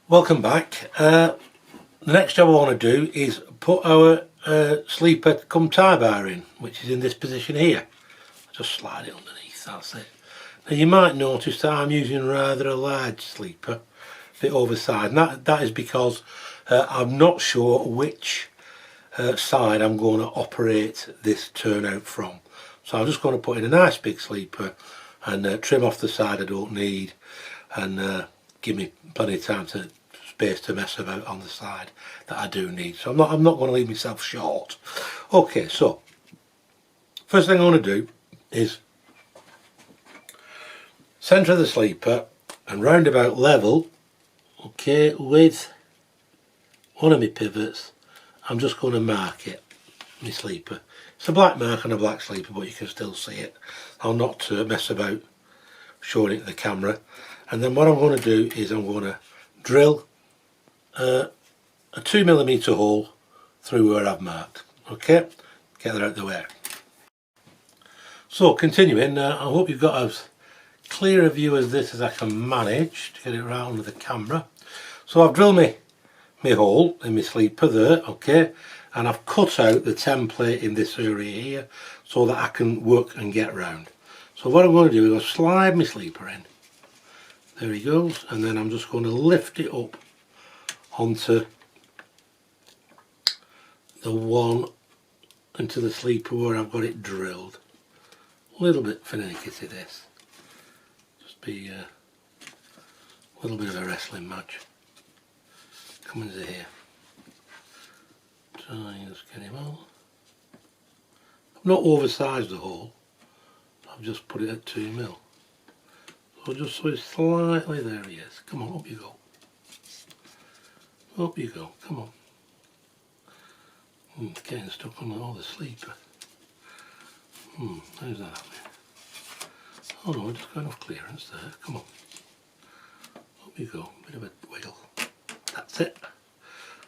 Welcome back. The next job I want to do is put our sleeper cum tie bar in, which is in this position here. Just slide it underneath, that's it. Now you might notice that I'm using rather a large sleeper, a bit oversized, and that is because I'm not sure which side I'm going to operate this turnout from. So I'm just going to put in a nice big sleeper and trim off the side I don't need, and give me plenty of time to space to mess about on the side that I do need. So I'm not going to leave myself short. Okay, so first thing I want to do is centre the sleeper and roundabout level, okay, with one of my pivots. I'm just going to mark it, my sleeper. It's a black mark on a black sleeper, but you can still see it. I'll not mess about showing it to the camera. And then what I'm going to do is I'm going to drill a 2mm hole through where I've marked. Okay, get that out of the way. So continuing, I hope you've got as clear a view as this as I can manage to get it right under the camera. So I've drilled my hole in my sleeper there, okay, and I've cut out the template in this area here so that I can work and get round. So what I'm going to do is I'll slide my sleeper in. There he goes, and then I'm just going to lift it up onto the one into the sleeper where I've got it drilled. A little bit finicky this. Just be a little bit of a wrestling match. Come into here. Try and just get him on. I've not oversized the hole. I've just put it at 2mm. So just so it's slightly there he is. Come on, up you go. Up you go, come on. It's getting stuck on the sleeper. How's that happening? Oh no, just got enough clearance there. Come on. Up you go, bit of a wiggle. That's it.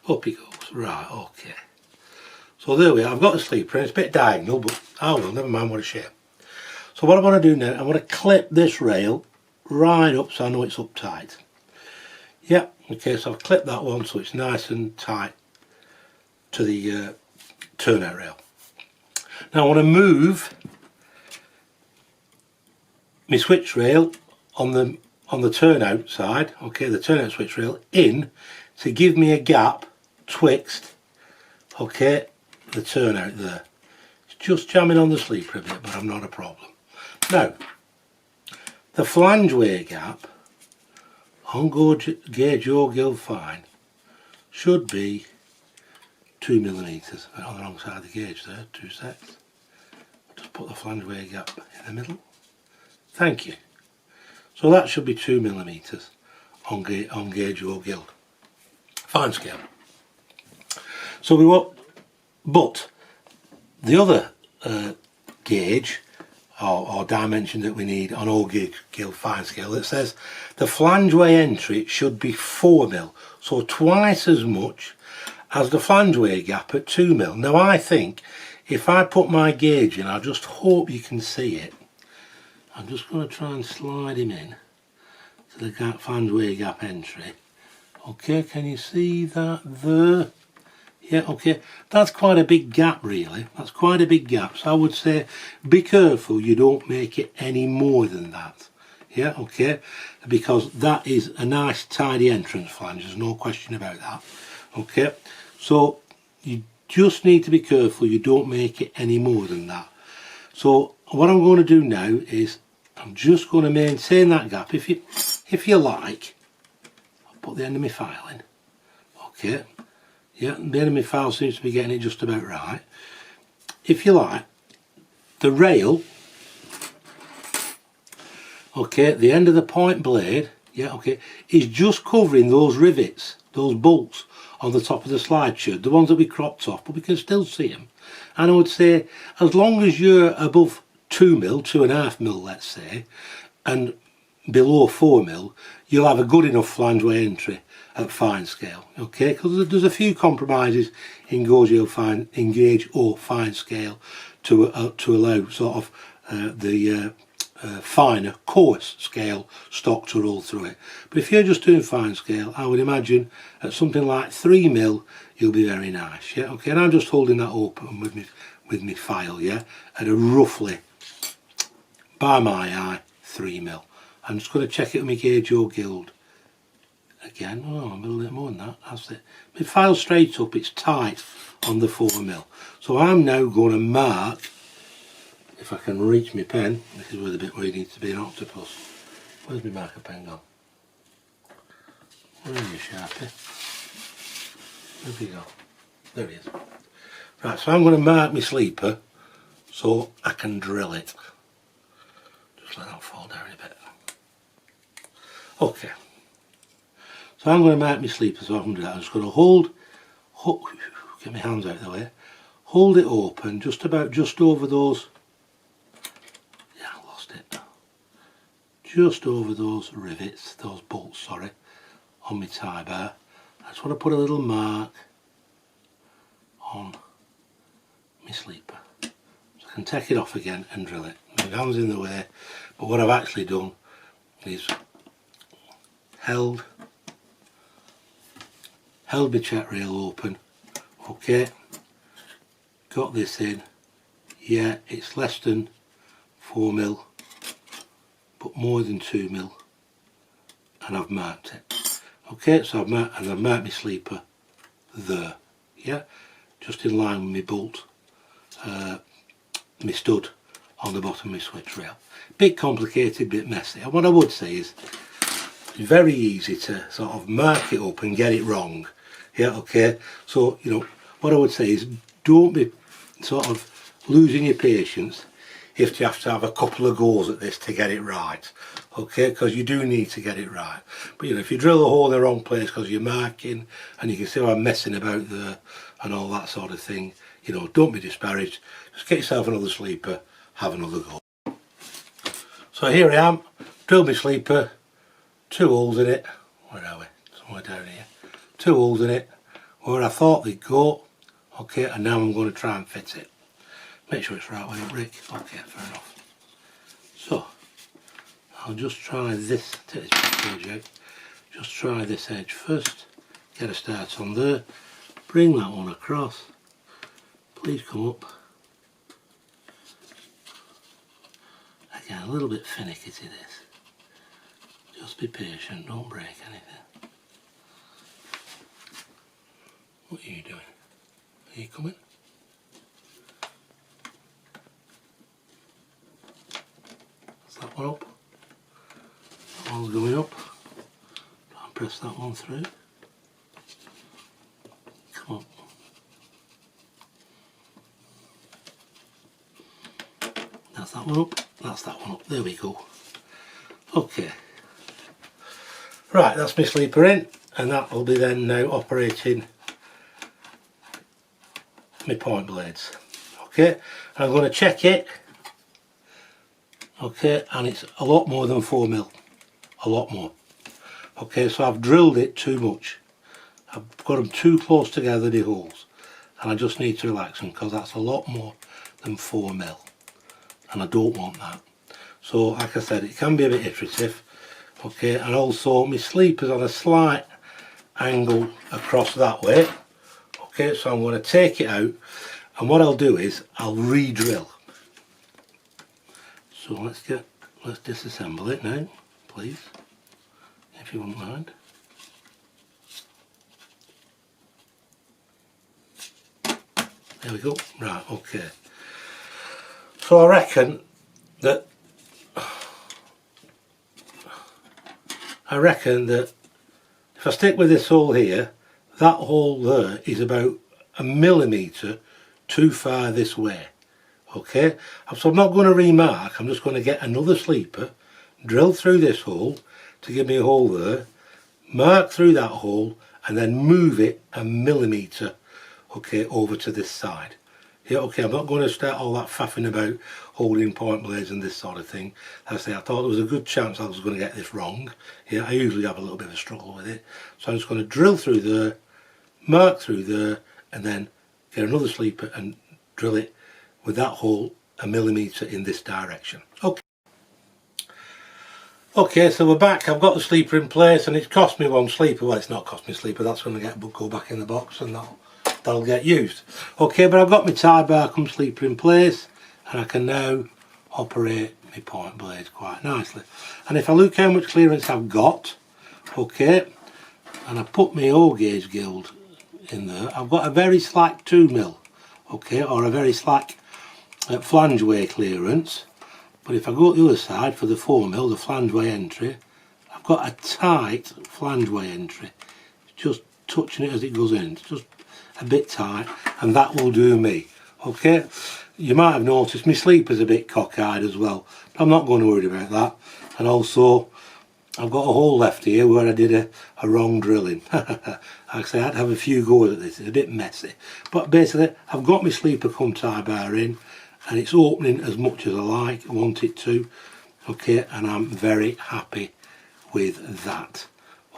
Up he goes. Right, okay. So there we are. I've got the sleeper and it's a bit diagonal, but oh well, never mind, what a shame. So what I want to do now, I want to clip this rail right up so I know it's up tight. Yep, okay, so I've clipped that one so it's nice and tight to the turnout rail. Now I want to move my switch rail on the turnout side, okay, the turnout switch rail in to give me a gap twixt, okay, the turnout there. It's just jamming on the sleeper a bit, but I'm not a problem. Now, the flange wear gap on gauge or gill fine should be 2mm. On the wrong side of the gauge there, 2 secs. Just put the flange wear gap in the middle. Thank you. So that should be 2mm on gauge or gill fine scale. So we want, but the other gauge or dimension that we need on all gauge gill fine scale, it says the flangeway entry should be 4mm, so twice as much as the flangeway gap at 2mm. Now I think if I put my gauge in, I just hope you can see it. I'm just going to try and slide him in to the flangeway gap entry. Okay, can you see that there? Yeah, okay, that's quite a big gap really, that's quite a big gap, so I would say be careful you don't make it any more than that. Yeah, okay, because that is a nice tidy entrance flange, there's no question about that. Okay, so you just need to be careful you don't make it any more than that. So what I'm going to do now is I'm just going to maintain that gap. If you like, I'll put the end of my file in. Okay. Yeah, the end of my file seems to be getting it just about right. If you like, the rail, okay, the end of the point blade, yeah, okay, is just covering those rivets, those bolts on the top of the slide shoot, the ones that we cropped off, but we can still see them. And I would say, as long as you're above 2mm, 2.5mm, let's say, and below 4mm, you'll have a good enough flangeway entry at fine scale, okay, because there's a few compromises in gauge or fine scale to allow sort of the finer, coarse scale stock to roll through it. But if you're just doing fine scale, I would imagine at something like 3mm, you'll be very nice. Yeah, okay. And I'm just holding that open with me file, yeah, at a roughly, by my eye, 3mm. I'm just going to check it with my gauge or guild. Again, oh, I'm a little bit more than that. That's it. My file straight up, it's tight on the 4mm. So I'm now going to mark. If I can reach my pen, this is where the bit where you need to be an octopus. Where's my marker pen gone? Where are you, Sharpie? Where'd he go? There he is. Right, so I'm going to mark my sleeper so I can drill it. Just let that fall down a bit. Okay. So I'm going to mark my sleeper so I can do that. I'm just going to get my hands out of the way, hold it open just over those. Just over those rivets, those bolts, sorry, on my tie bar. I just want to put a little mark on my sleeper. So I can take it off again and drill it. My hand's in the way, but what I've actually done is held my check rail open, okay, got this in, yeah, it's less than 4mm. But more than 2mm, and I've marked it. Okay, so I've marked my sleeper there, yeah, just in line with my bolt, my stud on the bottom of my switch rail. Bit complicated, bit messy. And what I would say is, it's very easy to sort of mark it up and get it wrong. Yeah, okay. So, you know, what I would say is, don't be sort of losing your patience if you have to have a couple of goes at this to get it right, okay, because you do need to get it right. But you know, if you drill a hole in the wrong place because you're marking, and you can see how I'm messing about there and all that sort of thing, you know, don't be disparaged. Just get yourself another sleeper, have another go. So here I am, drilled my sleeper, 2 holes in it. Where are we? Somewhere down here. 2 holes in it where I thought they'd go, okay, and now I'm going to try and fit it. Make sure it's right way up, Rick. Okay, fair enough. So, I'll just try this, take this page out, just try this edge first, get a start on there, bring that one across, please come up. Again, a little bit finicky to this. Just be patient, don't break anything. What are you doing? Are you coming? That one up, that one's going up, try and press that one through, come on, that's that one up, that's that one up, there we go. Okay, right, that's my sleeper in, and that will be then now operating my point blades. Okay, and I'm going to check it. Okay, and it's a lot more than 4mm, a lot more. Okay, so I've drilled it too much. I've got them too close together, the holes, and I just need to relax them because that's a lot more than 4mm, and I don't want that. So, like I said, it can be a bit iterative. Okay, and also my sleeper's on a slight angle across that way. Okay, so I'm going to take it out, and what I'll do is I'll re-drill. So let's disassemble it now, please, if you wouldn't mind. There we go. Right, okay. So I reckon that if I stick with this hole here, that hole there is about 1mm too far this way. Okay, so I'm not going to remark, I'm just going to get another sleeper, drill through this hole to give me a hole there, mark through that hole, and then move it 1mm, okay, over to this side. Yeah, okay, I'm not going to start all that faffing about holding point blades and this sort of thing. As I say, I thought there was a good chance I was going to get this wrong. Yeah, I usually have a little bit of a struggle with it. So I'm just going to drill through there, mark through there, and then get another sleeper and drill it with that hole 1mm in this direction. Okay. Okay, so we're back. I've got the sleeper in place and it's cost me one sleeper. Well, it's not cost me a sleeper, that's when I go back in the box and that'll get used. Okay, but I've got my tie bar come sleeper in place and I can now operate my point blades quite nicely. And if I look how much clearance I've got, okay, and I put my O gauge guild in there, I've got a very slack 2mm, okay, or a very slack flangeway clearance. But if I go to the other side for the 4mm, the flangeway entry, I've got a tight flangeway entry. Just touching it as it goes in, it's just a bit tight, and that will do me. Okay, you might have noticed my sleeper's a bit cockeyed as well, but I'm not going to worry about that. And also, I've got a hole left here where I did a wrong drilling. Actually, I had to have a few goes at this, it's a bit messy. But basically, I've got my sleeper come tie bar in, and it's opening as much as I want it to. Okay, and I'm very happy with that.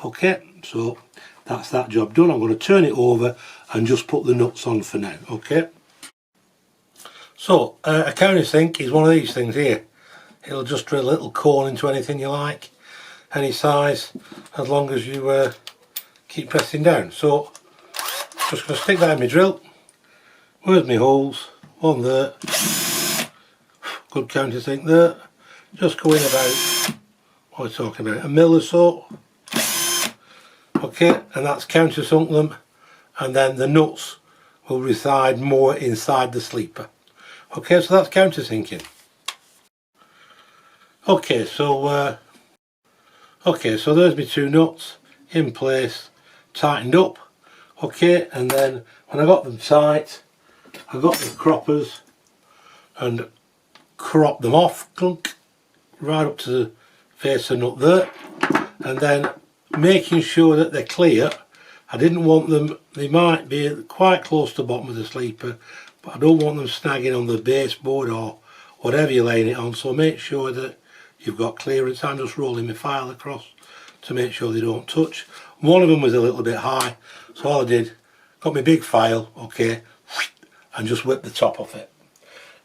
Okay, so that's that job done. I'm going to turn it over and just put the nuts on for now. Okay, so a countersink is one of these things here. It'll just drill a little core into anything you like, any size, as long as you keep pressing down. So just going to stick that in my drill. Where's my holes? One there. Good countersink there. Just go in about, what are we talking about, a mil or so. Okay, and that's countersunk them, and then the nuts will reside more inside the sleeper. Okay, so that's countersinking. Okay, so there's my two nuts in place, tightened up. Okay, and then when I got them tight, I got the croppers and crop them off, clunk, right up to the face of the nut there, and then making sure that they're clear. I didn't want them, they might be quite close to the bottom of the sleeper, but I don't want them snagging on the baseboard or whatever you're laying it on, so make sure that you've got clearance. I'm just rolling my file across to make sure they don't touch. One of them was a little bit high, so all I did, got my big file, okay, and just whipped the top off it.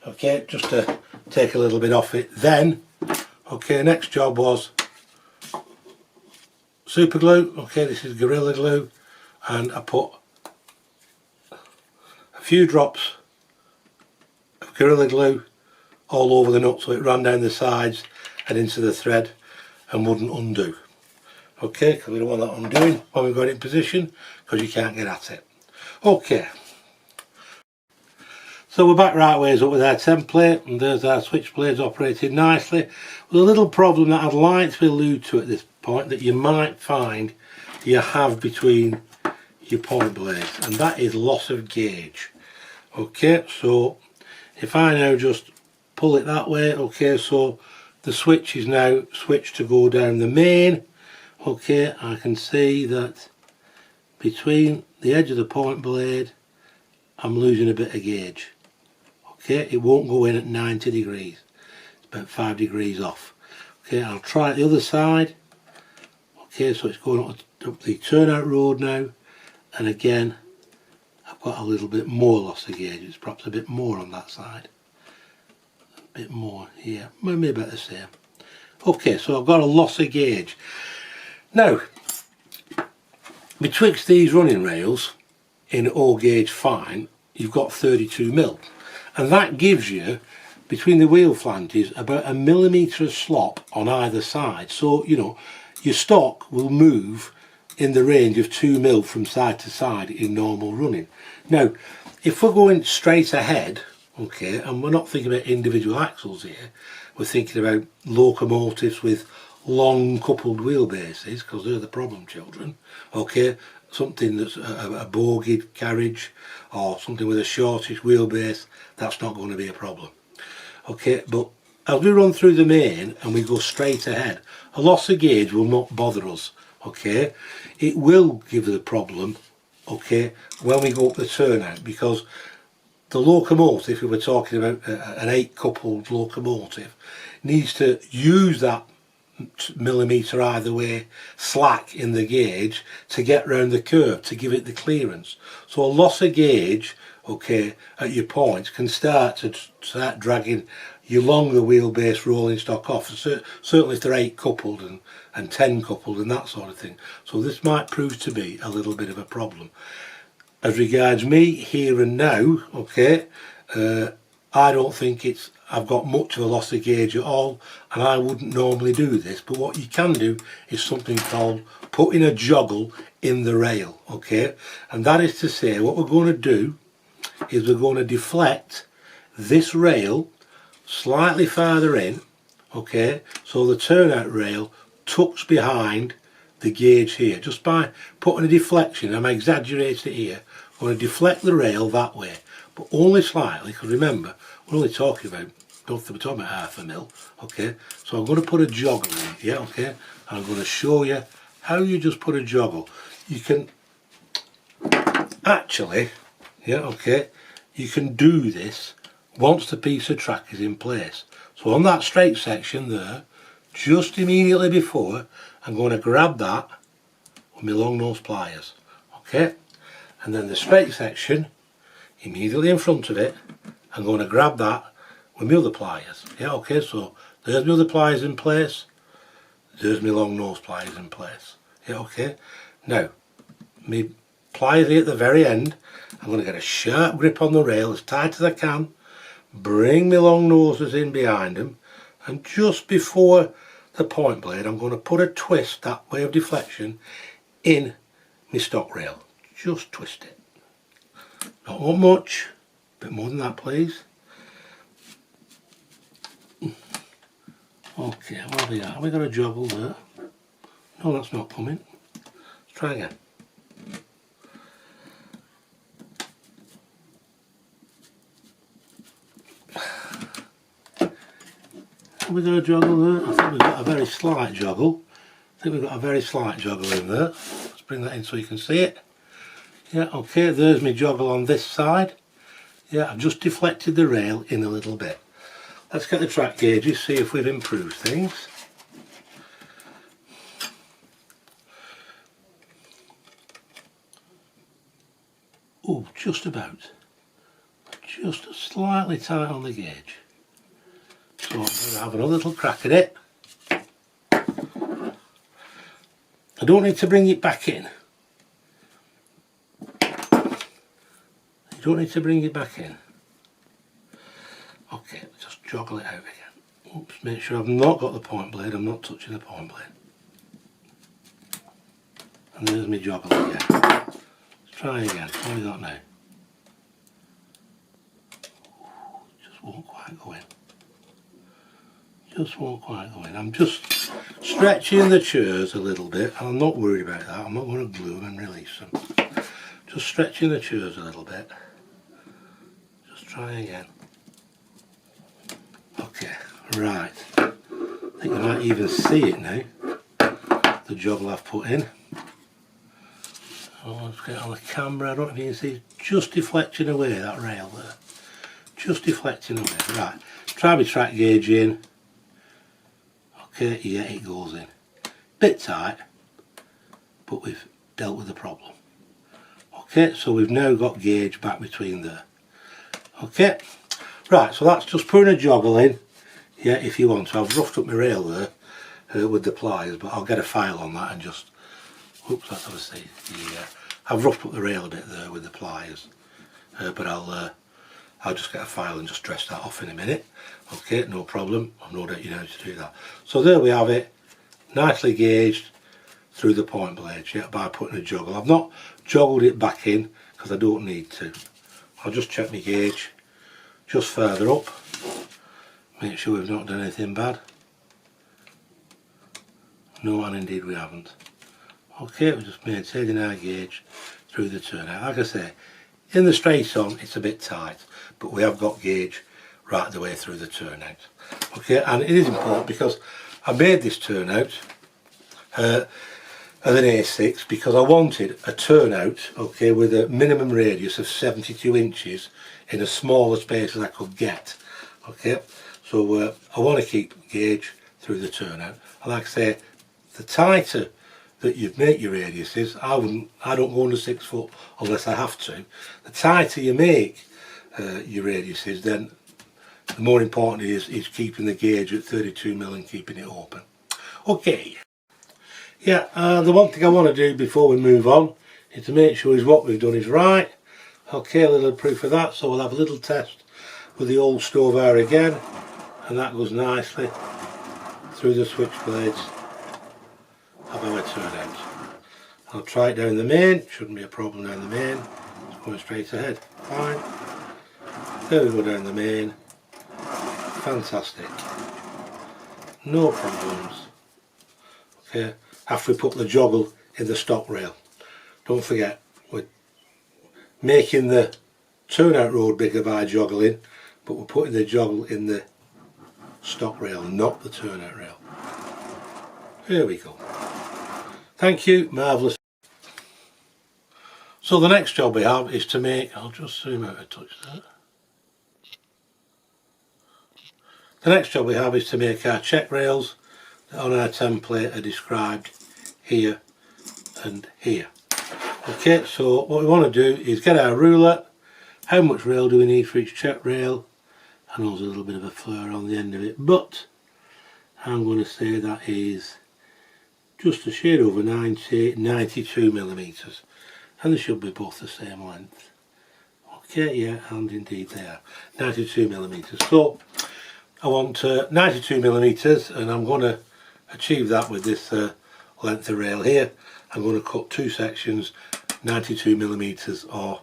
Okay, just to take a little bit off it. Then, okay, next job was super glue. Okay, this is Gorilla Glue, and I put a few drops of Gorilla Glue all over the nut so it ran down the sides and into the thread and wouldn't undo. Okay, because we don't want that undoing when we've got it in position, because you can't get at it. Okay, so we're back right ways up with our template, and there's our switch blades operating nicely. With a little problem that I'd like to allude to at this point that you might find you have between your point blades, and that is loss of gauge. Okay, so if I now just pull it that way, okay, so the switch is now switched to go down the main. Okay, I can see that between the edge of the point blade I'm losing a bit of gauge. Okay, it won't go in at 90 degrees, it's about 5 degrees off. Okay, I'll try the other side. Okay, so it's going up the turnout road now, and again I've got a little bit more loss of gauge. It's perhaps a bit more on that side, a bit more here, maybe about the same. Okay, so I've got a loss of gauge. Now, betwixt these running rails in O gauge fine, you've got 32mm, and that gives you, between the wheel flanges, about 1mm of slop on either side. So, you know, your stock will move in the range of 2mm from side to side in normal running. Now, if we're going straight ahead, okay, and we're not thinking about individual axles here, we're thinking about locomotives with long coupled wheelbases, because they're the problem children. Okay, something that's a bogied carriage or something with a shortish wheelbase, that's not going to be a problem. Okay, but as we run through the main and we go straight ahead, a loss of gauge will not bother us. Okay, it will give us a problem, okay, when we go up the turnout, because the locomotive, if we were talking about an 8 coupled locomotive, needs to use that millimetre either way slack in the gauge to get round the curve to give it the clearance. So a loss of gauge, okay, at your points can start dragging your longer wheelbase rolling stock off, certainly if they're 8 coupled and 10 coupled and that sort of thing. So this might prove to be a little bit of a problem. As regards me here and now, okay, I don't think I've got much of a loss of gauge at all, and I wouldn't normally do this, but what you can do is something called putting a joggle in the rail, okay, and that is to say what we're going to do is we're going to deflect this rail slightly farther in, okay, so the turnout rail tucks behind the gauge here, just by putting a deflection. I'm exaggerating it here. I'm going to deflect the rail that way, but only slightly, because remember we're only talking about, don't think we're talking about half a mil, okay, so I'm going to put a joggle in, yeah, okay, and I'm going to show you how you just put a joggle. You can actually, yeah, okay, you can do this once the piece of track is in place. So on that straight section there, just immediately before, I'm going to grab that with my long nose pliers, okay, and then the straight section immediately in front of it, I'm going to grab that with my other pliers, yeah, okay, so there's my other pliers in place, there's my long nose pliers in place, yeah, okay. Now my pliers here at the very end, I'm going to get a sharp grip on the rail as tight as I can, bring my long noses in behind them, and just before the point blade I'm going to put a twist, that way of deflection, in my stock rail. Just twist it. Not want much, a bit more than that please. Okay, what have we got? Have we got a joggle there? No, that's not coming. Let's try again. Have we got a joggle there? I think we've got a very slight joggle. In there. Let's bring that in so you can see it. Yeah, okay, there's my joggle on this side. Yeah, I've just deflected the rail in a little bit. Let's get the track gauges, see if we've improved things. Oh, just about. Just slightly tight on the gauge. So I'm going to have another little crack at it. I don't need to bring it back in. You don't need to bring it back in. Okay, just joggle it out again. Oops, make sure I've not got the point blade, I'm not touching the point blade. And there's my joggle again. Let's try again. What have we got now? Just won't quite go in. Just won't quite go in. I'm just stretching the chairs a little bit. I'm not worried about that. I'm not going to glue them and release them. Just stretching the chairs a little bit. Just try again. Okay, right. I think you might even see it now. The joggle I've put in. Oh, let's get it on the camera. I don't know if you can see. Just deflecting away that rail there. Just deflecting away. Right. Try my track gauge in. Okay, yeah, it goes in. Bit tight, but we've dealt with the problem. Okay, so we've now got gauge back between there. Okay, right, so that's just putting a joggle in. Yeah, if you want to. I've roughed up my rail there with the pliers, but I'll get a file on that and just, oops, that's obviously, yeah, I've roughed up the rail a bit there with the pliers, but I'll just get a file and just dress that off in a minute. Okay, no problem. I've no doubt you know how to do that. So there we have it, nicely gauged through the point blades, yeah, by putting a joggle. I've not joggled it back in because I don't need to. I'll just check my gauge just further up, make sure we've not done anything bad. No, and indeed we haven't. Okay, we're just maintaining our gauge through the turnout. Like I say, in the straight on it's a bit tight, but we have got gauge right the way through the turnout. Okay, and it is important because I made this turnout as an A6 because I wanted a turnout, okay, with a minimum radius of 72 inches in as small a space as I could get. Okay, so I want to keep gauge through the turnout. And like I say, the tighter that you make your radiuses. I don't go under 6 foot unless I have to. The tighter you make your radiuses, then the more important it is keeping the gauge at 32mm and keeping it open. Okay. Yeah, the one thing I want to do before we move on is to make sure what we've done is right. Okay, a little proof of that, so we'll have a little test with the old stove hour again, and that goes nicely through the switch blades of our turnout. I'll try it down the main, shouldn't be a problem down the main, it's going straight ahead, fine. There we go down the main, fantastic, no problems. Okay, after we put the joggle in the stock rail. Don't forget, we're making the turnout road bigger by joggling, but we're putting the joggle in the stock rail, not the turnout rail. Here we go. Thank you, marvellous. So the next job we have is to make, I'll just zoom out a touch there. The next job we have is to make our check rails that on our template are described here and here. Okay, so what we want to do is get our ruler. How much rail do we need for each check rail? I know there's a little bit of a flare on the end of it, but I'm going to say that is just a shade over 92mm, and they should be both the same length. Okay, yeah, and indeed they are 92mm. So I want 92mm, and I'm going to achieve that with this length of rail here. I'm going to cut two sections 92mm, or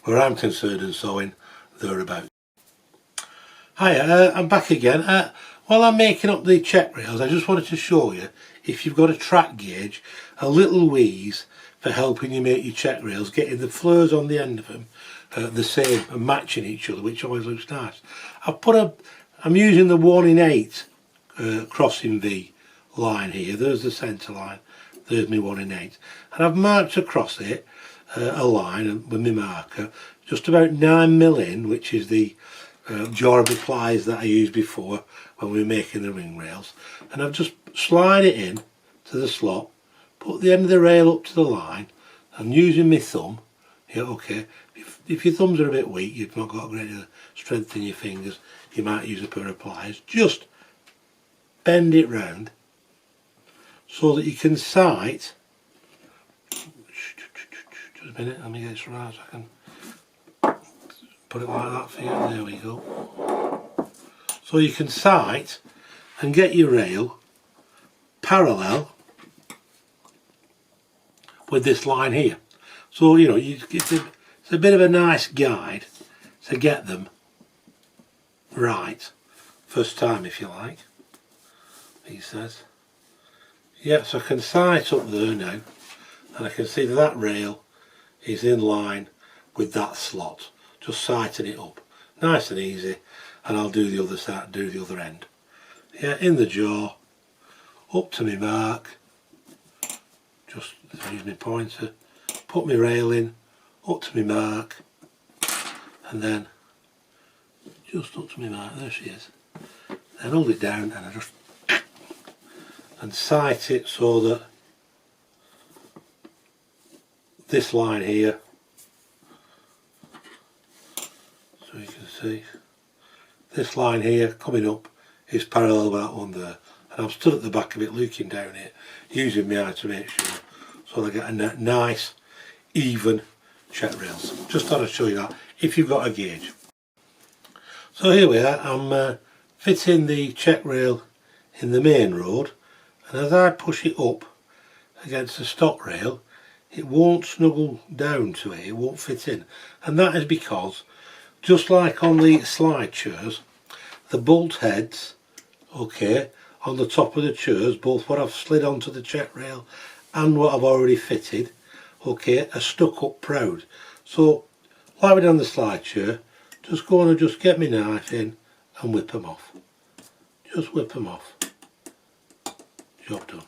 where I'm concerned and sewing, thereabouts. Hi, I'm back again. While I'm making up the check rails, I just wanted to show you, if you've got a track gauge, a little wheeze for helping you make your check rails, getting the flares on the end of them the same and matching each other, which always looks nice. I'm using the 1 in 8 crossing V line here. There's the centre line, there's my 1 in 8, and I've marked across it a line with my marker just about 9mm in, which is the durable pliers that I used before when we were making the ring rails, and I've just slide it in to the slot, put the end of the rail up to the line, and using my thumb, yeah, okay, if your thumbs are a bit weak, you've not got a great deal of strength in your fingers, you might use a pair of pliers, just bend it round so that you can sight, just a minute, let me get this right so I can put it like that for you, there we go. So you can sight and get your rail parallel with this line here. So, you know, it's a bit of a nice guide to get them right first time, if you like, he says. Yeah, so I can sight up there now, and I can see that rail is in line with that slot. Just sighting it up, nice and easy, and I'll do the other side, do the other end. Yeah, in the jaw, up to my mark, just use my pointer, put my rail in, up to my mark, and then just up to my mark, there she is. Then hold it down and I just and sight it so that this line here, so you can see, this line here coming up is parallel with that one there. And I've stood at the back of it looking down it, using my eye to make sure, so I get a nice, even check rails. Just thought I'd show you that, if you've got a gauge. So here we are, I'm fitting the check rail in the main road, and as I push it up against the stock rail, it won't snuggle down to it, it won't fit in. And that is because, just like on the slide chairs, the bolt heads, okay, on the top of the chairs, both what I've slid onto the check rail and what I've already fitted, okay, are stuck up proud. So, like we did on the slide chair, just go on and just get my knife in and whip them off. Just whip them off. Job done.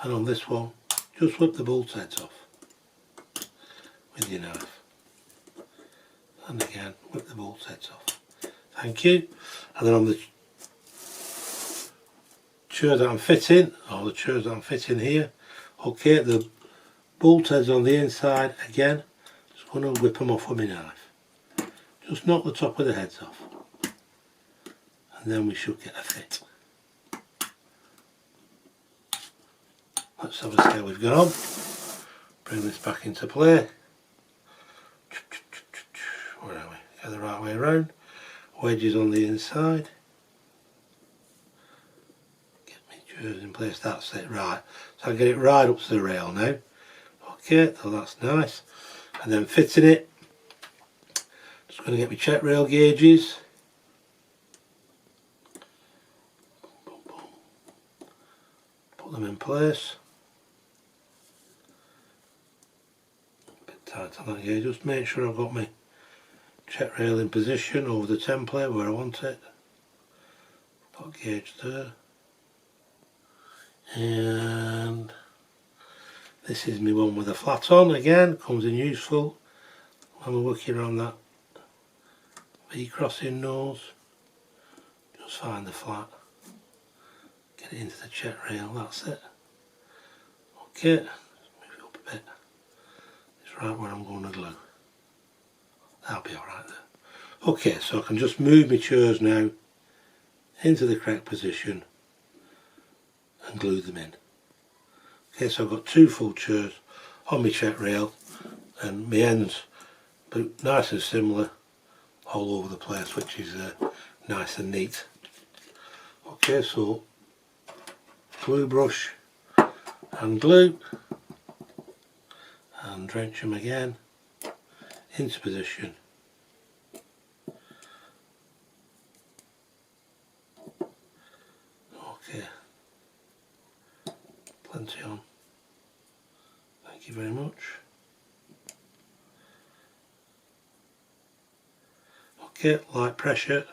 And on this one, just whip the bolt heads off with your knife. And again, whip the bolt heads off. Thank you. And then on the chair that I'm fitting, or the chairs that I'm fitting here. Okay, the bolt heads on the inside again. Just going to whip them off with my knife. Just knock the top of the heads off, and then we should get a fit. Let's have a see how we've gone on. Bring this back into play. Where are we? Go the right way around. Wedges on the inside. Get my chairs in place, that's it, right. So I get it right up to the rail now. Okay, so that's nice. And then fitting it. Just going to get my check rail gauges. Put them in place. A bit tight on that gauge, just make sure I've got my check rail in position over the template where I want it. Got gauge there. And this is my one with a flat on again, comes in useful when we're working around that V crossing nose. Just find the flat, get it into the check rail, that's it. Okay, let's move it up a bit. It's right where I'm going to glue. That'll be alright there. Okay, so I can just move my chairs now into the correct position and glue them in. Okay, so I've got two full chairs on my check rail and my ends but nice and similar all over the place, which is nice and neat. Okay, so glue brush and glue and drench them again into position. Okay, plenty on. Thank you very much. Okay, light pressure,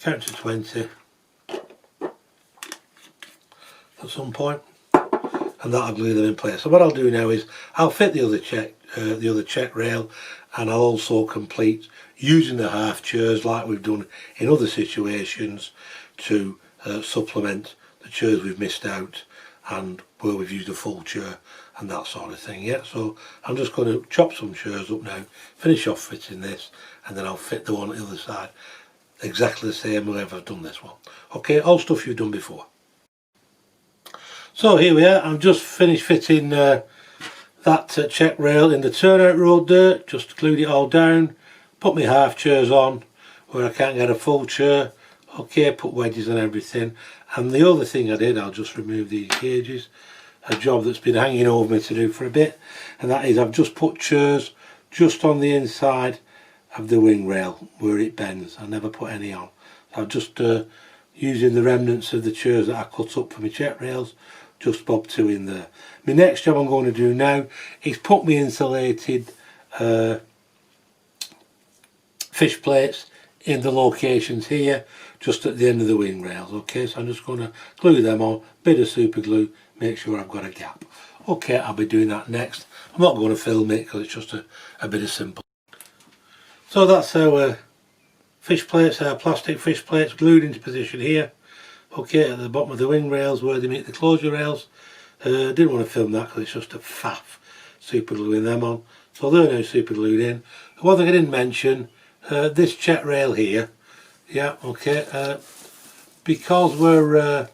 count to 20 at some point, and that'll glue them in place. So what I'll do now is I'll fit the other check rail, and I'll also complete using the half chairs like we've done in other situations to supplement the chairs we've missed out and where we've used a full chair and that sort of thing. Yeah, so I'm just going to chop some chairs up now, finish off fitting this, and then I'll fit the one on the other side exactly the same way I've done this one. Okay, all stuff you've done before. So here we are, I've just finished fitting that check rail in the turnout road there, just glued it all down, put my half chairs on where I can't get a full chair. Okay, put wedges and everything. And the other thing I did, I'll just remove these gauges, a job that's been hanging over me to do for a bit, and that is I've just put chairs just on the inside of the wing rail where it bends. I never put any on. So I've just using the remnants of the chairs that I cut up for my check rails, just bob two in there. My next job I'm going to do now is put my insulated fish plates in the locations here, just at the end of the wing rails. Okay, so I'm just going to glue them on, bit of super glue, make sure I've got a gap. Okay, I'll be doing that next. I'm not going to film it because it's just a bit of simple. So that's our fish plates, our plastic fish plates glued into position here. Okay, at the bottom of the wing rails where they meet the closure rails. Didn't want to film that because it's just a faff super gluing them on. So they're now super glued in. One thing I didn't mention, this check rail here, yeah, okay, because we're,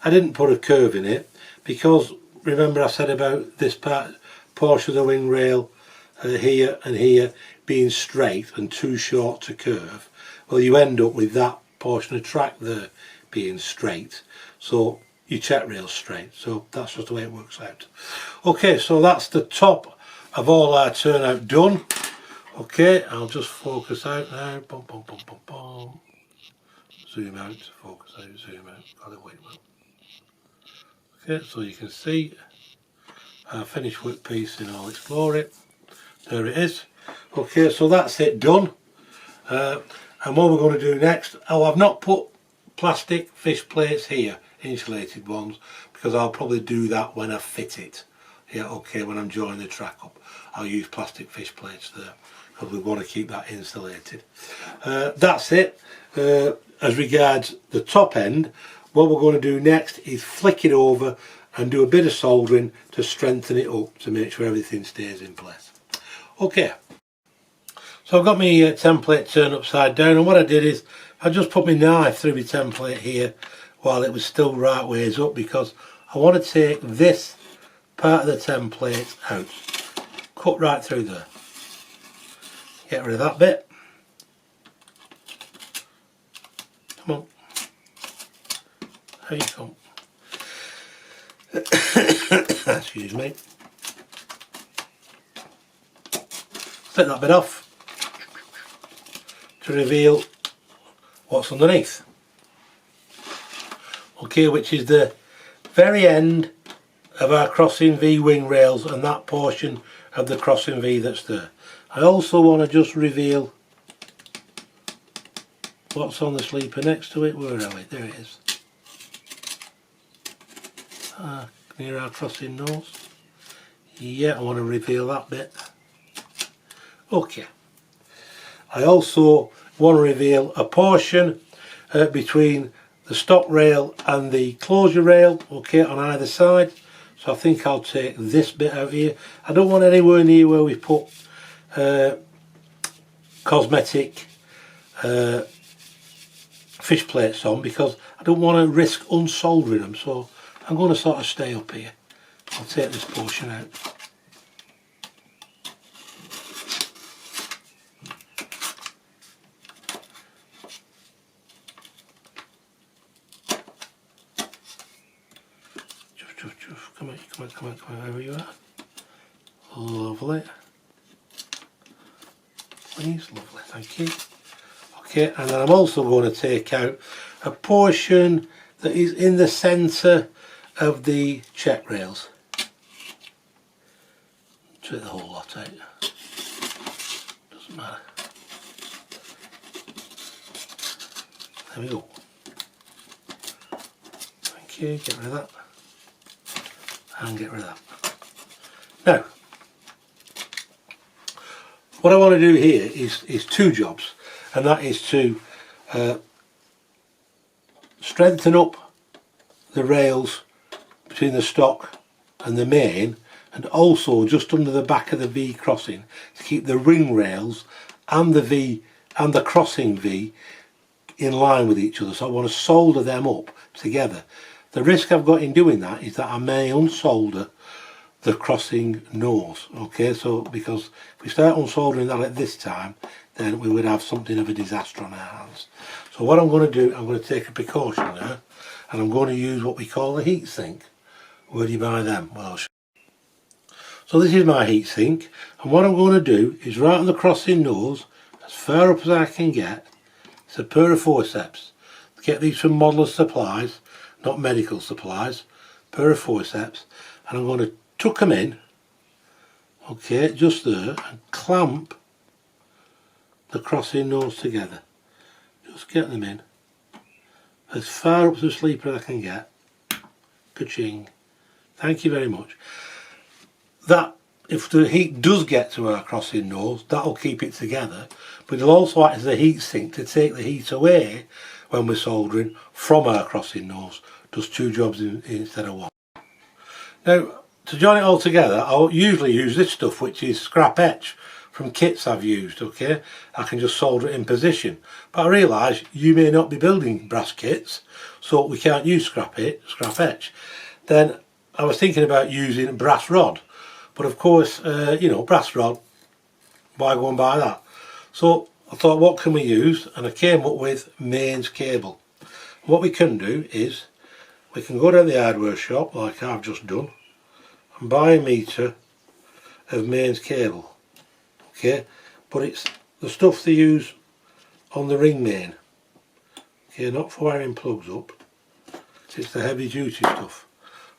I didn't put a curve in it, because remember I said about this portion of the wing rail here and here being straight and too short to curve. Well, you end up with that portion of track there being straight, so your check rail's straight, so that's just the way it works out. Okay, so that's the top of all our turnout done. Okay, I'll just focus out now. Boom, boom, boom, boom, boom. Zoom out, focus out, zoom out. Got it, wait a minute. Okay, so you can see our finished work piece in all its glory. There it is. Okay, so that's it done. And what we're going to do next, oh, I've not put plastic fish plates here, insulated ones, because I'll probably do that when I fit it. Yeah, okay, when I'm joining the track up, I'll use plastic fish plates there. because we want to keep that insulated. That's it. As regards the top end, what we're going to do next is flick it over and do a bit of soldering to strengthen it up to make sure everything stays in place. Okay, so I've got my template turned upside down, and what I did is I just put my knife through my template here while it was still right ways up, because I want to take this part of the template out. Cut right through there. Get rid of that bit. Come on. There you come. Excuse me. Take that bit off to reveal what's underneath. Okay, which is the very end of our crossing V wing rails and that portion of the crossing V that's there. I also want to just reveal what's on the sleeper next to it. Where are we? There it is. Near our crossing nose. Yeah, I want to reveal that bit. Okay. I also want to reveal a portion between the stock rail and the closure rail, okay, on either side. So I think I'll take this bit out here. I don't want anywhere near where we put cosmetic fish plates on, because I don't want to risk unsoldering them, so I'm going to sort of stay up here. I'll take this portion out. Come on, wherever you are. Lovely. Please, lovely, thank you. Okay, and then I'm also going to take out a portion that is in the centre of the check rails. Take the whole lot out. Doesn't matter. There we go. Thank you, get rid of that. And get rid of that. Now, what I want to do here is two jobs, and that is to strengthen up the rails between the stock and the main, and also just under the back of the V crossing to keep the ring rails and the V and the crossing V in line with each other. So I want to solder them up together. The risk I've got in doing that is that I may unsolder the crossing nose, okay, so because if we start unsoldering that at this time, then we would have something of a disaster on our hands. So what I'm going to do, I'm going to take a precaution now, and I'm going to use what we call a heat sink. Where do you buy them? Well, I'll show you. So this is my heat sink, and what I'm going to do is right on the crossing nose, as far up as I can get, it's a pair of forceps. Get these from Modeller's Supplies, not medical supplies, pair of forceps, and I'm going to tuck them in, okay, just there, and clamp the crossing nose together. Just get them in as far up the sleeper as I can get. Ka-ching. Thank you very much. That, if the heat does get to our crossing nose, that'll keep it together, but it'll also act as a heat sink to take the heat away when we're soldering from our crossing nose. Does two jobs instead of one. Now, to join it all together, I'll usually use this stuff, which is scrap etch from kits I've used, okay? I can just solder it in position. But I realise you may not be building brass kits, so we can't use scrap etch. Then I was thinking about using brass rod, but of course, you know, brass rod, why go and buy that? So I thought, what can we use? And I came up with mains cable. What we can do is, we can go down the hardware shop, like I've just done, and buy a metre of mains cable, okay, but it's the stuff they use on the ring main, okay, not for wiring plugs up, it's the heavy duty stuff.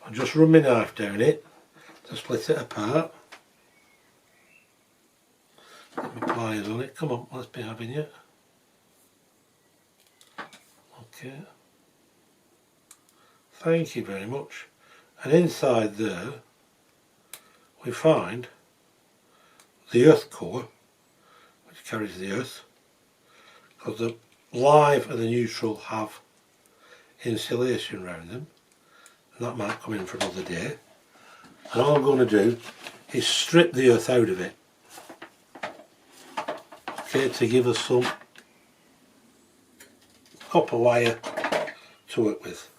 I'll just run my knife down it to split it apart, get my pliers on it, come on, let's be having it, okay, thank you very much, and inside there we find the earth core, carries the earth, because the live and the neutral have insulation around them, and that might come in for another day. And all I'm going to do is strip the earth out of it, okay, to give us some copper wire to work with.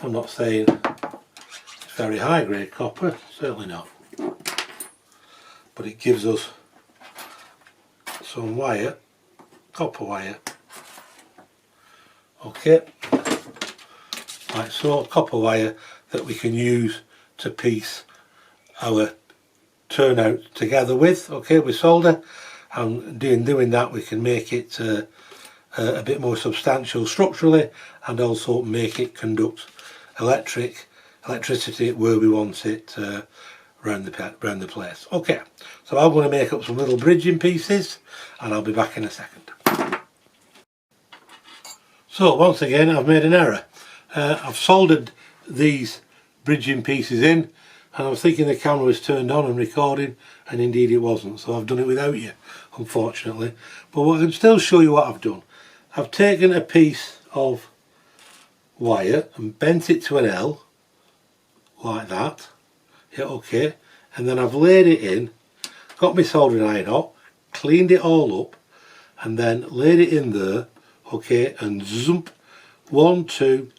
I'm not saying it's very high grade copper, certainly not, but it gives us some wire, copper wire, okay, like so, copper wire that we can use to piece our turnout together with, okay, with solder. And doing that we can make it a bit more substantial structurally, and also make it conduct electricity where we want it around the place. Okay, so I'm going to make up some little bridging pieces and I'll be back in a second. So once again I've made an error. I've soldered these bridging pieces in, and I was thinking the camera was turned on and recording, and indeed it wasn't, so I've done it without you, unfortunately. But I can still show you what I've done. I've taken a piece of wire and bent it to an L, like that, yeah, okay, and then I've laid it in, got my soldering iron hot, cleaned it all up, and then laid it in there, okay, and zoomp, 1, 2,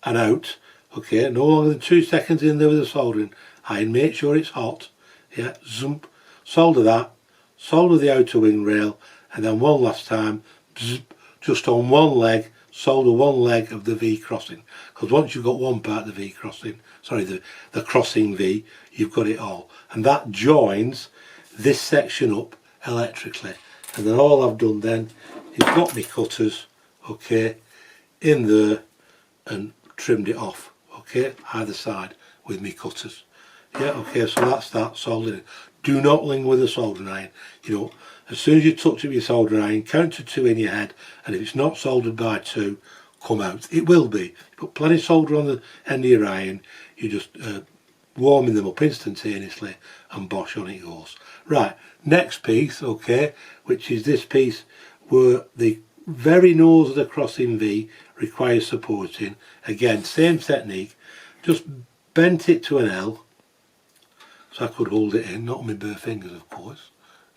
and out, okay, no longer than 2 seconds in there with the soldering iron, make sure it's hot, yeah, zoomp, solder that, solder the outer wing rail, and then one last time, bzz, just on one leg, solder one leg of the V crossing, because once you've got one part of the V crossing, sorry, the crossing V, you've got it all, and that joins this section up electrically. And then all I've done then is got my cutters, okay, in there and trimmed it off, okay, either side with my cutters. Yeah, okay, so that's that soldering. Do not linger with the soldering iron. You know, as soon as you touch it with your soldering iron, count to 2 in your head, and if it's not soldered by 2, come out. It will be. You put plenty of solder on the end of your iron, you just warming them up instantaneously, and bosh, on it goes. Right, next piece, okay, which is this piece where the very nose of the crossing V requires supporting. Again, same technique, just bent it to an L, so I could hold it in, not on my bare fingers of course,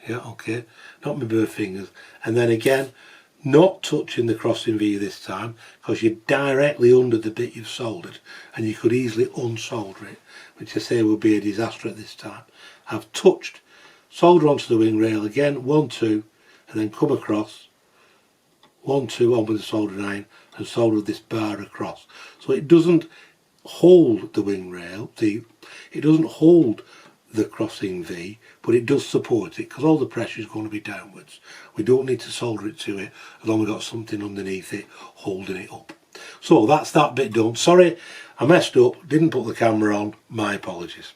yeah, okay, not my bare fingers, and then again, not touching the crossing V this time, because you're directly under the bit you've soldered, and you could easily unsolder it, which I say would be a disaster at this time. I've touched, solder onto the wing rail again, 1, 2, and then come across, 1, 2 on with the soldering iron, and solder this bar across. So it doesn't hold the wing rail, it doesn't hold the crossing V, but it does support it, because all the pressure is going to be downwards. We don't need to solder it to it, as long as we've got something underneath it holding it up. So that's that bit done. Sorry, I messed up, didn't put the camera on, my apologies.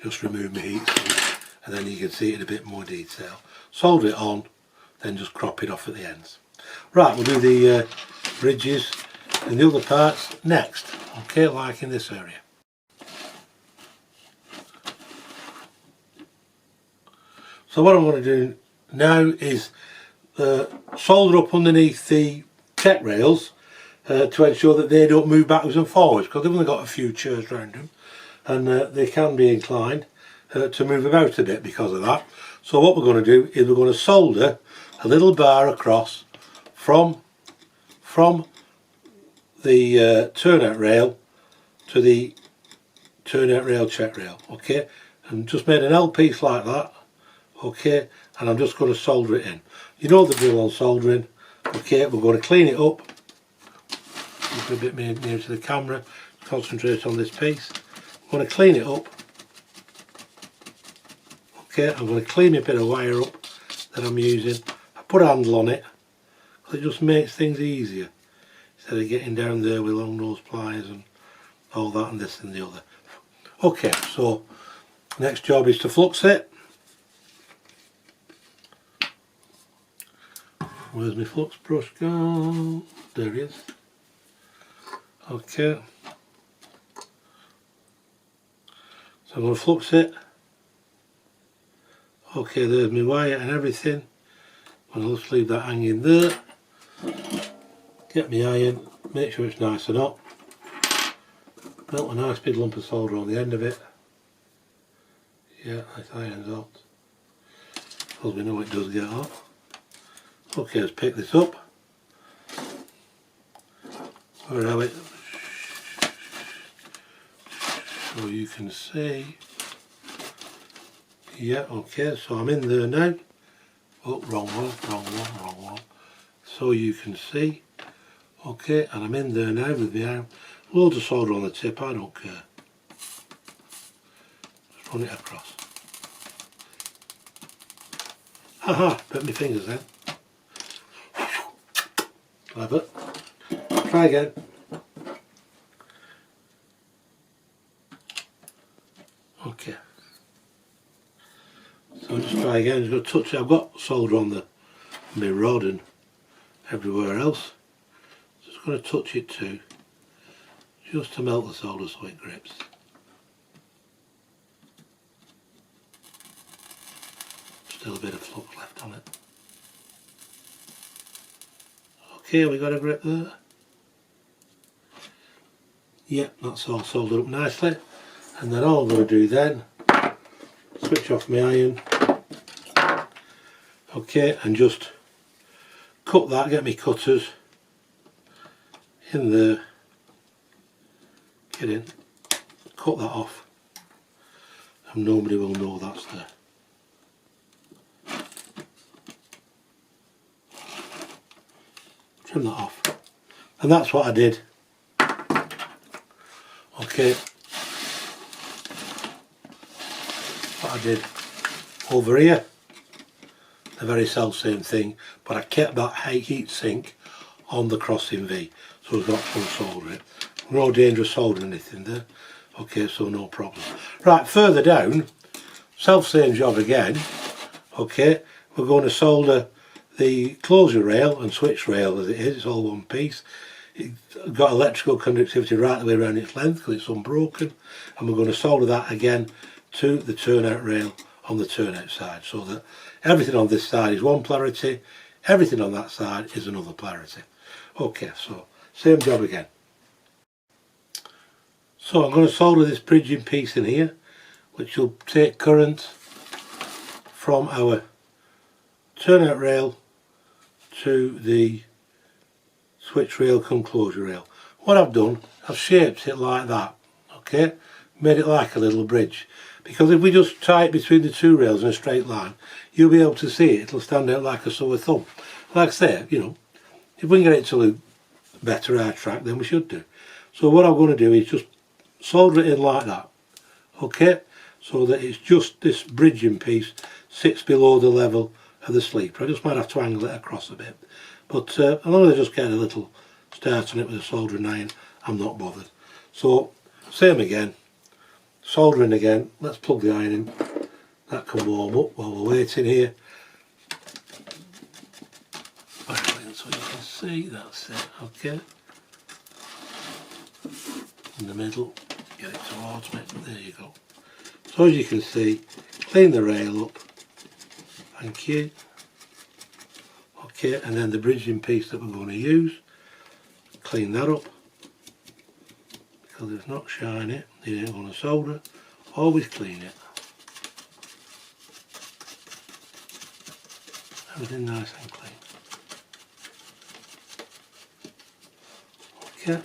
Just remove my heat sink, and then you can see it in a bit more detail. Solder it on, then just crop it off at the ends. Right, we'll do the bridges and the other parts next, okay, like in this area. So what I'm going to do now is solder up underneath the check rails to ensure that they don't move backwards and forwards, because they've only got a few chairs around them, and they can be inclined to move about a bit because of that. So what we're going to do is we're going to solder a little bar across from the turnout rail to the turnout rail check rail, okay, and just made an L piece like that, okay, and I'm just going to solder it in. You know the drill on soldering, okay. We're going to clean it up, a bit nearer to the camera, concentrate on this piece. I'm going to clean it up, okay. I'm going to clean a bit of wire up that I'm using. I put a handle on it because it just makes things easier instead of getting down there with long nose pliers and all that and this and the other. Okay, so next job is to flux it. Where's my flux brush go? There it is. Okay. So I'm going to flux it Okay, there's my wire and everything. I'll just leave that hanging there. Get my iron, make sure it's nice and hot. Melt a nice big lump of solder on the end of it. Yeah, this iron's hot. Because we know it does get hot. Okay, let's pick this up. Where have it? So you can see. Yeah, okay, so I'm in there now. Oh, wrong one. So you can see. Okay, and I'm in there now with the iron. Loads of solder on the tip, I don't care. Just run it across. Haha, bit my fingers then. Clever. Try again. Okay. So just try again, just going to touch it. I've got solder on my rod and everywhere else. Just going to touch it too. Just to melt the solder so it grips. Still a bit of flux left on it. Okay, we got a grip there. Yep, that's all soldered up nicely. And then all I'm going to do then, switch off my iron. Okay, and just cut that, get my cutters in there. Get in, cut that off. And nobody will know that's there. Trim that off. And that's what I did. Okay. What I did over here, the very same thing, but I kept that heat sink on the crossing V, so it's not full solder it. No dangerous solder or anything there. Okay, so no problem. Right, further down, self-same job again. Okay, we're going to solder the closure rail and switch rail as it is, it's all one piece. It's got electrical conductivity right the way around its length because it's unbroken, and we're going to solder that again to the turnout rail on the turnout side, so that everything on this side is one polarity, everything on that side is another polarity. Okay, so same job again. So I'm going to solder this bridging piece in here, which will take current from our turnout rail to the switch rail come closure rail. What I've done, I've shaped it like that, okay, made it like a little bridge, because if we just tie it between the two rails in a straight line, you'll be able to see it, it'll stand out like a sore thumb. Like I say, you know, if we can get it to look better our track, then we should do. So what I'm going to do is just solder it in like that, okay, so that it's just this bridging piece sits below the level of the sleeper. I just might have to angle it across a bit, but as long as I just get a little start on it with a soldering iron, I'm not bothered. So same again, soldering again. Let's plug the iron in, that can warm up while we're waiting here. So you can see, that's it, okay, in the middle, get it towards me, there you go. So as you can see, clean the rail up, thank you. Okay, and then the bridging piece that we're going to use, clean that up, because if it's not shiny, you ain't going to solder, always clean it. Everything nice and clean. Okay,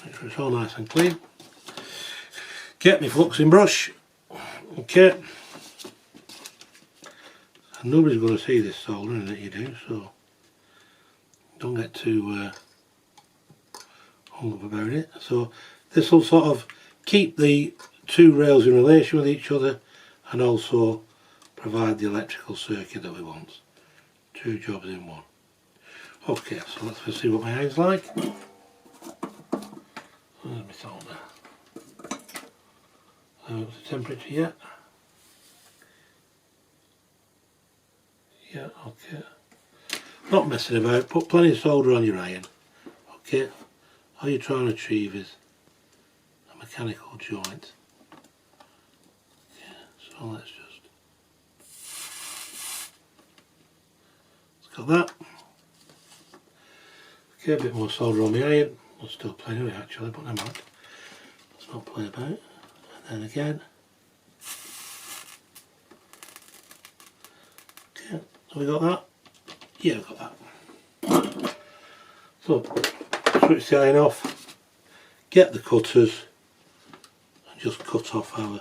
make sure it's all nice and clean. Get my fluxing brush, okay, and nobody's going to see this soldering that you do, so don't get too hung up about it. So this will sort of keep the two rails in relation with each other and also provide the electrical circuit that we want. Two jobs in one. Okay, so let's see what my iron's like. There's my solder. What's the temperature yet? Yeah, okay. Not messing about, put plenty of solder on your iron. Okay, all you're trying to achieve is a mechanical joint. Yeah. So let's got that. Okay, a bit more solder on the iron. We'll still play with it actually, but never mind. Let's not play about it. And then again. Okay, so we got that? Yeah, we got that. So, switch the iron off, get the cutters, and just cut off our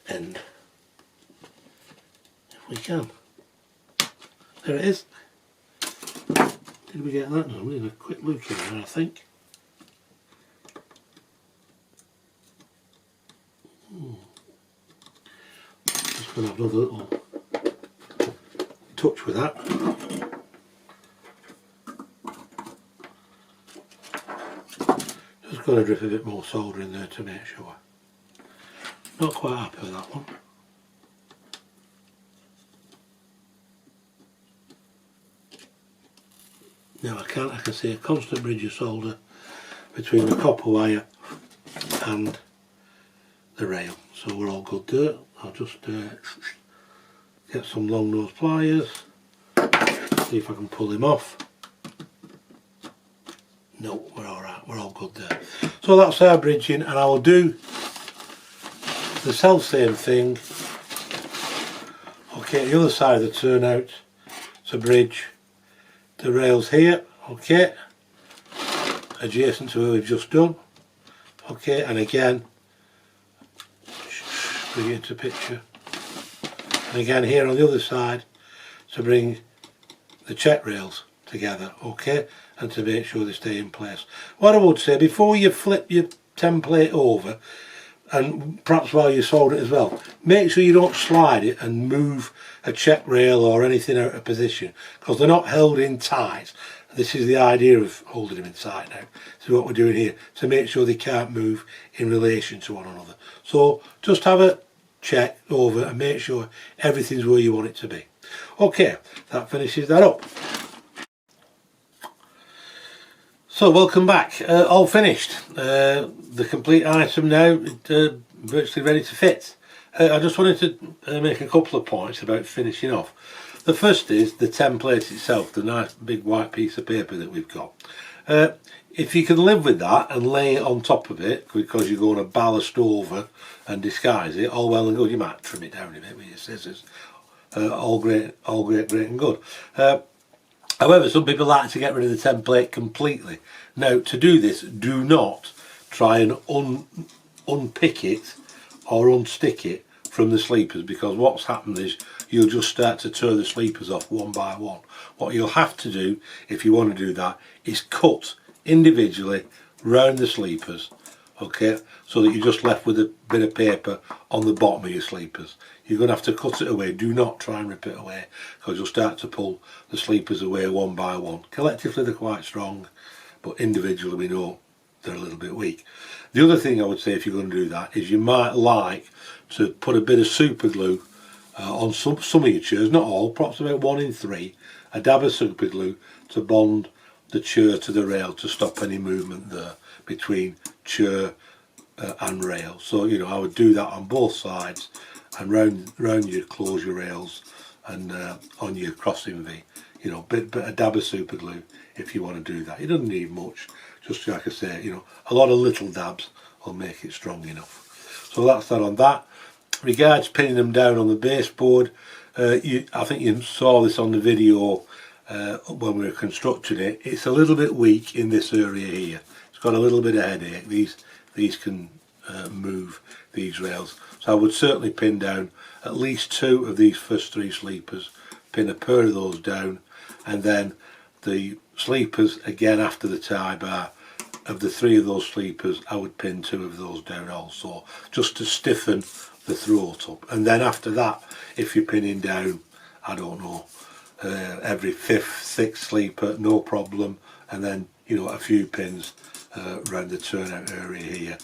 end. If we can. There it is. Did we get that? No, we need a quick look in there, I think. Just going to have another little touch with that. Just going to drip a bit more solder in there to make sure. Not quite happy with that one. Now I can see a constant bridge of solder between the copper wire and the rail, so we're all good there. I'll just get some long nose pliers, see if I can pull him off. No, we're alright, we're all good there. So that's our bridging, and I will do the self same thing, okay, the other side of the turnout to bridge the rails here, okay, adjacent to where we've just done, okay, and again, bring it into picture, and again here on the other side to bring the check rails together, okay, and to make sure they stay in place. What I would say, before you flip your template over, and perhaps while you solder it as well, make sure you don't slide it and move a check rail or anything out of position, because they're not held in tight. This is the idea of holding them in tight now. So what we're doing here, to make sure they can't move in relation to one another. So just have a check over and make sure everything's where you want it to be. Okay, that finishes that up. So welcome back, all finished. The complete item now, virtually ready to fit. I just wanted to make a couple of points about finishing off. The first is the template itself, the nice big white piece of paper that we've got. If you can live with that and lay it on top of it, because you're going to ballast over and disguise it, all well and good. You might trim it down a bit with your scissors. All great and good. However, some people like to get rid of the template completely. Now, to do this, do not try and unpick it or unstick it from the sleepers, because what's happened is you'll just start to tear the sleepers off one by one. What you'll have to do, if you want to do that, is cut individually round the sleepers, okay, so that you're just left with a bit of paper on the bottom of your sleepers. You're going to have to cut it away. Do not try and rip it away, because you'll start to pull the sleepers away one by one. Collectively they're quite strong, but individually we know they're a little bit weak. The other thing I would say, if you're going to do that, is you might like to put a bit of super glue on some of your chairs, not all, perhaps about 1 in 3, a dab of super glue to bond the chair to the rail to stop any movement there between chair and rail. So, you know, I would do that on both sides and round your closure rails and on your crossing V. You know, but a dab of super glue if you want to do that. It doesn't need much, just like I say, you know, a lot of little dabs will make it strong enough. So that's that on that. Regards pinning them down on the baseboard, I think you saw this on the video when we were constructing it. It's a little bit weak in this area here. It's got a little bit of headache. These can move, these rails. So I would certainly pin down at least 2 of these first 3 sleepers, pin a pair of those down, and then the sleepers again after the tie bar. Of the 3 of those sleepers, I would pin 2 of those down also, just to stiffen the throat up. And then after that, if you're pinning down, I don't know, every 5th, 6th sleeper, no problem. And then, you know, a few pins around the turnout area here,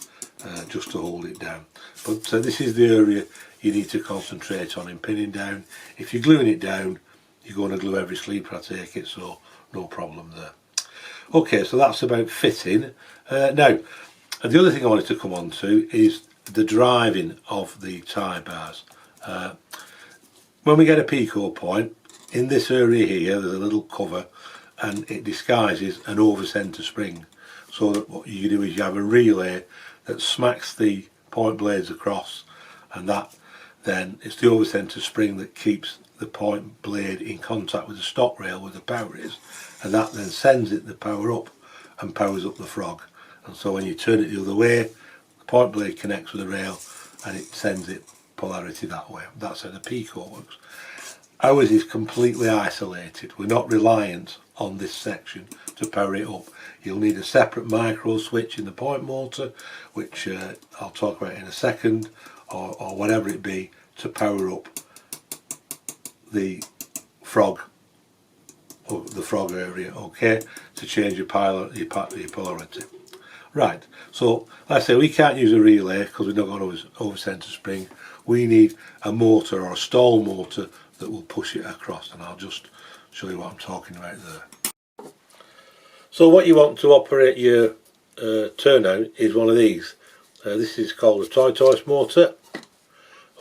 just to hold it down. But this is the area you need to concentrate on in pinning down. If you're gluing it down, you're going to glue every sleeper, I take it, so no problem there. Okay, so that's about fitting. Now, the other thing I wanted to come on to is the driving of the tie bars. When we get a picot point, in this area here there's a little cover and it disguises an over centre spring, so that what you do is you have a relay that smacks the point blades across, and that then it's the over centre spring that keeps the point blade in contact with the stock rail where the power is, and that then sends it the power up and powers up the frog. And so when you turn it the other way, the point blade connects with the rail and it sends it polarity that way. That's how the picot works. Ours is completely isolated. We're not reliant on this section to power it up. You'll need a separate micro switch in the point motor, which I'll talk about in a second, or whatever it be, to power up the frog, or the frog area, okay, to change your polarity. Right, so like I say, we can't use a relay because we've not got over centre spring. We need a motor or a stall motor that will push it across, and I'll just show you what I'm talking about there. So what you want to operate your turnout is one of these. This is called a tortoise motor,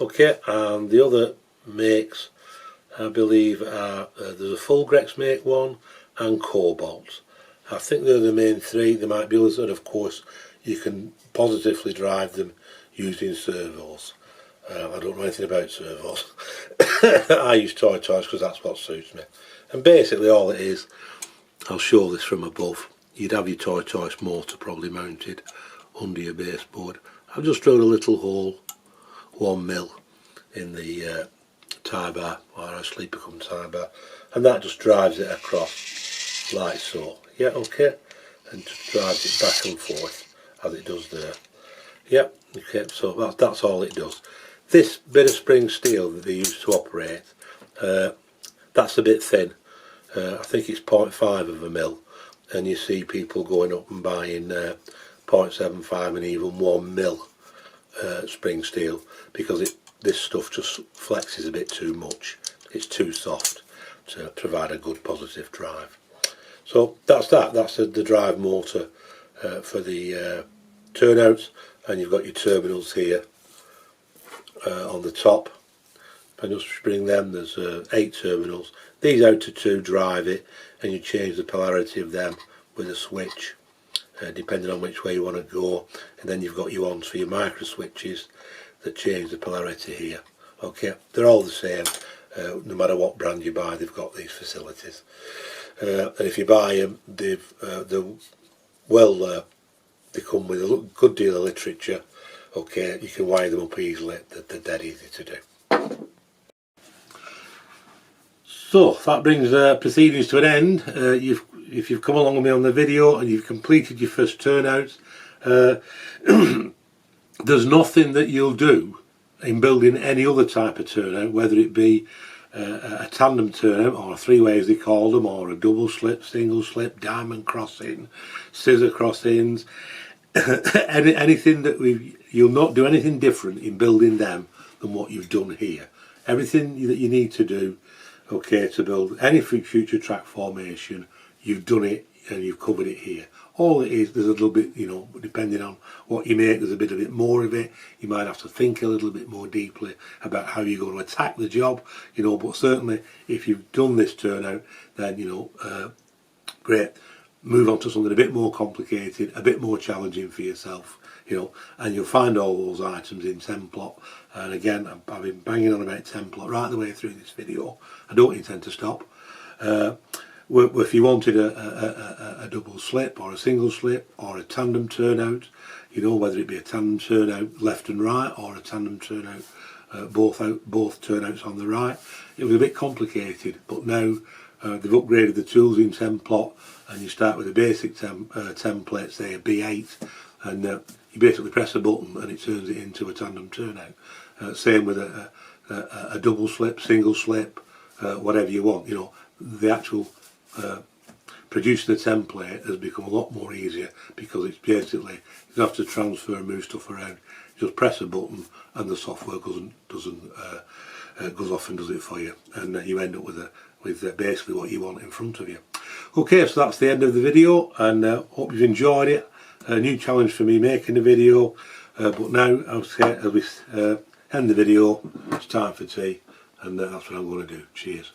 okay, and the other makes, I believe, are there's a Fulgrex make one and Cobalt. I think they're the main three. There might be others, and of course you can positively drive them using servos. I don't know anything about servos. I use tortoise because that's what suits me. And basically all it is, I'll show this from above. You'd have your tortoise motor probably mounted under your baseboard. I've just drilled a little hole, 1mm, in the tie bar, or a sleeper come tie bar, and that just drives it across like so. Yeah, okay, and just drives it back and forth as it does there. Yep, okay, so that's all it does. This bit of spring steel that they use to operate, that's a bit thin. I think it's 0.5 and you see people going up and buying 0.75 and even 1mm spring steel, because this stuff just flexes a bit too much. It's too soft to provide a good positive drive. So that's the drive motor for the turnouts, and you've got your terminals here on the top. And just bring them, there's 8 terminals. These out to 2 drive it, and you change the polarity of them with a switch, depending on which way you want to go. And then you've got your ones for your micro switches that change the polarity here. Okay, they're all the same, no matter what brand you buy, they've got these facilities. And if you buy them, they come with a good deal of literature. Okay, you can wire them up easily, they're dead easy to do. So that brings proceedings to an end. If you've come along with me on the video and you've completed your first turnout, there's nothing that you'll do in building any other type of turnout, whether it be a tandem turnout, or 3-way as they call them, or a double slip, single slip, diamond crossing, scissor crossings, anything that you'll not do anything different in building them than what you've done here. Everything that you need to do, okay, to build any future track formation, you've done it and you've covered it here. All it is, there's a little bit, you know, depending on what you make, there's a bit more of it. You might have to think a little bit more deeply about how you're going to attack the job, you know, but certainly if you've done this turnout, then, you know, great. Move on to something a bit more complicated, a bit more challenging for yourself, you know, and you'll find all those items in Templot. And again, I've been banging on about Templot right the way through this video. I don't intend to stop. If you wanted a double slip or a single slip or a tandem turnout, you know, whether it be a tandem turnout left and right or a tandem turnout both turnouts on the right, it was a bit complicated, but now they've upgraded the tools in Templot, and you start with a basic template, say a B8, and you basically press a button and it turns it into a tandem turnout. Same with a double slip, single slip, whatever you want. You know, the actual producing a template has become a lot more easier, because it's basically, you don't have to transfer and move stuff around. You just press a button and the software goes off and does it for you, and you end up with basically what you want in front of you. Okay, so that's the end of the video, and hope you've enjoyed it. A new challenge for me making the video. but now, as we end the video, it's time for tea, and that's what I'm going to do. Cheers.